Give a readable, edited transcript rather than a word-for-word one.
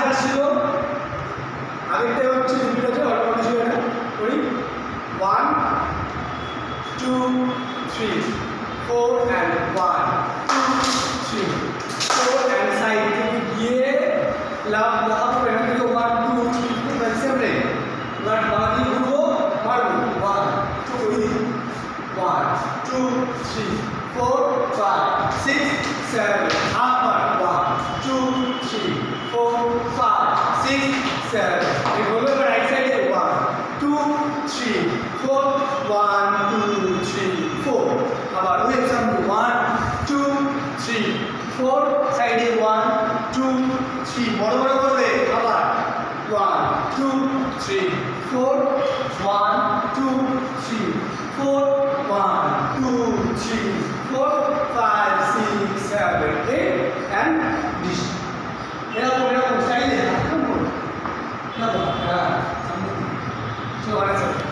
যা ছিল আগেরটা হচ্ছে রিপিট হচ্ছে অটোমেটিক ছিল এটা করি 1 2 3 4 and 1 2 3 4 and সাইড থেকে গিয়ে লাফাবো এখান থেকে 1 2 3 4 সেম রে এবার বাকি ঘুরবো মারবো 1 2 1 2 3 4 5 6 7 আবার 1 2 3 4 5 6 7 এই হলো রাইট সাইডে 1 2 3 4 1 2 3 4 আবার ওই সামনে 1 2 3 4 সাইডে 1 2 3 বড় বড় করবে আবার 1 2 3 4 1 2 3 4 1 2 3 4 5 6 7 8 and this এরকম স্টাইলে না হ্যাঁ সামনে চলো